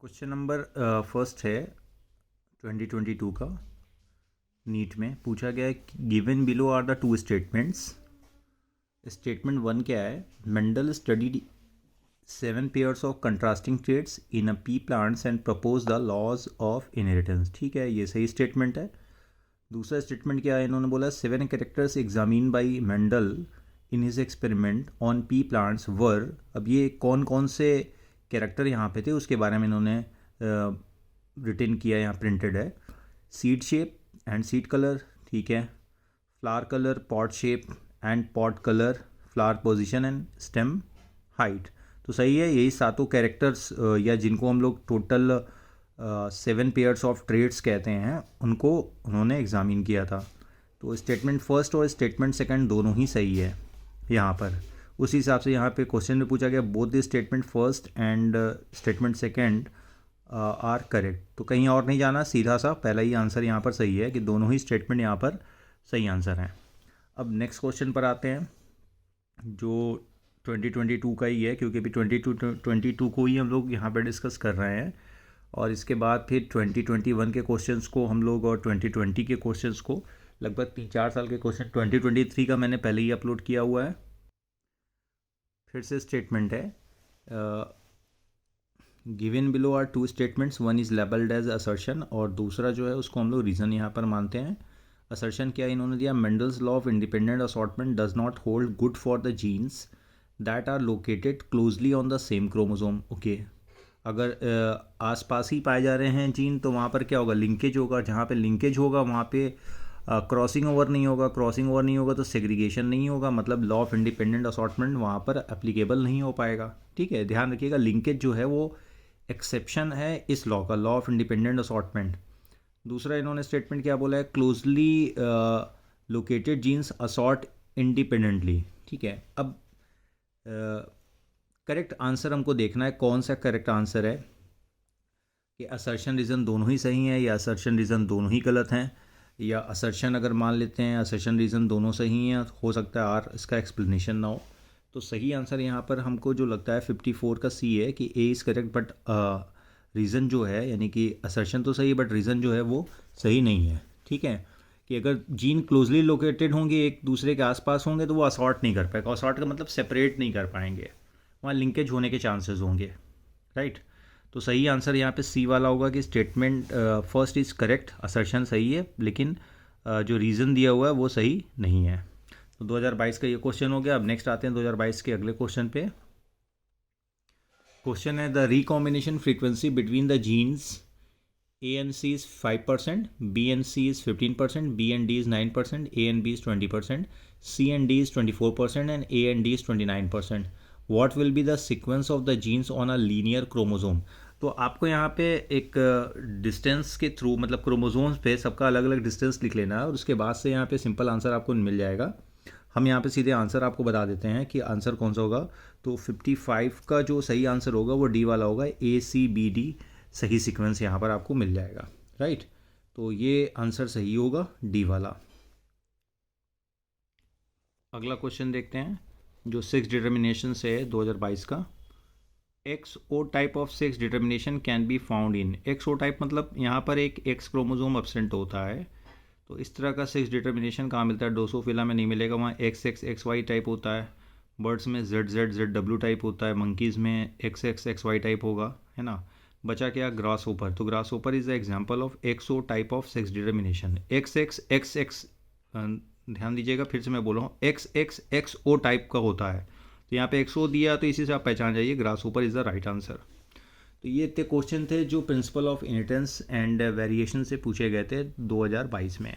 Question number first है 2022 का। NEET में पूछा गया है given below are the two statements. Statement one क्या है? Mendel studied 7 pairs of contrasting traits in a pea plants and propose the laws of inheritance. ठीक है, ये सही स्टेटमेंट है। दूसरा स्टेटमेंट क्या है? इन्होंने बोला 7 characters examine by Mendel in his experiment on P plants वर। अब ये कौन कौन से कैरेक्टर यहाँ पे थे उसके बारे में इन्होंने रिटन किया, यहाँ प्रिंटेड है। Seed shape and seed colour, ठीक है। Flower colour, pot shape and pot colour, flower position and stem height. तो सही है, यही सातों कैरेक्टर्स या जिनको हम लोग टोटल 7 पेयर्स ऑफ ट्रेड्स कहते हैं, उनको उन्होंने एग्जामिन किया था। तो स्टेटमेंट फर्स्ट और स्टेटमेंट सेकंड दोनों ही सही है यहाँ पर। उस हिसाब से यहाँ पे क्वेश्चन में पूछा गया both the statement first and statement second are correct. तो कहीं और नहीं जाना, सीधा सा पहला ही आंसर यहाँ पर सही है कि दोनों ही स्टेटमेंट यहाँ पर सही आंसर हैं। अब नेक्स्ट क्वेश्चन पर आते हैं जो 2022 का ही है, क्योंकि अभी 2022 को ही हम लोग यहाँ पर डिस्कस कर रहे हैं और इसके बाद फिर 2021 के क्वेश्चंस को हम लोग और 2020 के क्वेश्चंस को, लगभग 3-4 साल के क्वेश्चन 2023 का मैंने पहले ही अपलोड किया हुआ है। फिर से स्टेटमेंट है given below are two statements, one is labelled as assertion और दूसरा जो है उसको हम लोग रीज़न यहाँ पर मानते हैं। असर्शन क्या इन्होंने दिया? Mendel's law of independent assortment does not hold good for the genes that are located closely on the same chromosome. Okay, अगर आसपास ही पाए जा रहे हैं जीन तो वहाँ पर क्या होगा? लिंकेज होगा। जहाँ पे लिंकेज होगा वहाँ पे क्रॉसिंग ओवर नहीं होगा। क्रॉसिंग ओवर नहीं होगा तो सेग्रीगेशन नहीं होगा, मतलब लॉ ऑफ इंडिपेंडेंट असॉर्टमेंट वहाँ पर एप्लीकेबल नहीं हो पाएगा। ठीक है, ध्यान रखिएगा, लिंकेज जो है वो एक्सेप्शन है इस लॉ का, लॉ ऑफ इंडिपेंडेंट असॉर्टमेंट। दूसरा इन्होंने स्टेटमेंट क्या बोला है? Closely located genes assort independently. ठीक है, अब करेक्ट आंसर हमको देखना है कौन सा करेक्ट आंसर है, कि असर्शन रीज़न दोनों ही सही हैं या असर्शन रीज़न दोनों ही गलत हैं, या असर्शन अगर मान लेते हैं असर्शन रीज़न दोनों सही हैं, हो सकता है आर इसका एक्सप्लेनेशन ना हो। तो सही आंसर यहाँ पर हमको जो लगता है 54 का सी है कि A is correct, but reason जो है, यानी कि असर्शन तो सही है बट रीज़न जो है वो सही नहीं है। ठीक है, कि अगर जीन क्लोजली लोकेटेड होंगे, एक दूसरे के आसपास होंगे, तो वो असॉर्ट नहीं कर पाएगा। असॉर्ट का मतलब सेपरेट नहीं कर पाएंगे, वहाँ लिंकेज होने के चांसेस होंगे। राइट, तो सही आंसर यहाँ पे सी वाला होगा कि statement first is correct, assertion सही है लेकिन जो रीज़न दिया हुआ है वो सही नहीं है। तो 2022 का ये क्वेश्चन हो गया। अब नेक्स्ट आते हैं 2022 के अगले क्वेश्चन पे। क्वेश्चन है the recombination frequency between the genes A and C is 5%, B and C is 15%, B and D is 9%, A and B is 20%, C and D is 24%, and A and D is 29%. What will be the sequence of the genes on a linear chromosome? तो आपको यहाँ पे एक distance के through, मतलब chromosomes पे सबका अलग अलग डिस्टेंस लिख लेना है और उसके बाद से यहाँ पे सिंपल आंसर आपको मिल जाएगा। हम यहाँ पे सीधे आंसर आपको बता देते हैं कि आंसर कौन सा होगा। तो 55 का जो सही आंसर होगा वो डी वाला होगा, ACBD सही सीक्वेंस यहाँ पर आपको मिल जाएगा। राइट, तो ये आंसर सही होगा डी वाला। अगला क्वेश्चन देखते हैं जो 6 डिटर्मिनेशन से है 2022 का। XO type of 6 determination can be found in. XO type मतलब यहाँ पर एक X क्रोमोसोम एब्सेंट होता है, तो इस तरह का 6 डिटर्मिनेशन कहाँ मिलता है? ड्रोसोफिला में नहीं मिलेगा, वहाँ XXXY टाइप होता है। बर्ड्स में ZZZW टाइप होता है, मंकीज़ में XXXY टाइप होगा, है ना। बचा क्या? Grasshopper. तो grasshopper is the example of XO type of 6 determination. XXXX, ध्यान दीजिएगा, फिर से मैं बोल रहा हूँ, XXXO टाइप का होता है। तो यहाँ पे XO दिया तो इसी से आप पहचान जाइए, grass hopper is the right answer. तो ये इतने क्वेश्चन थे जो principle of inheritance and variation से पूछे गए थे 2022 में।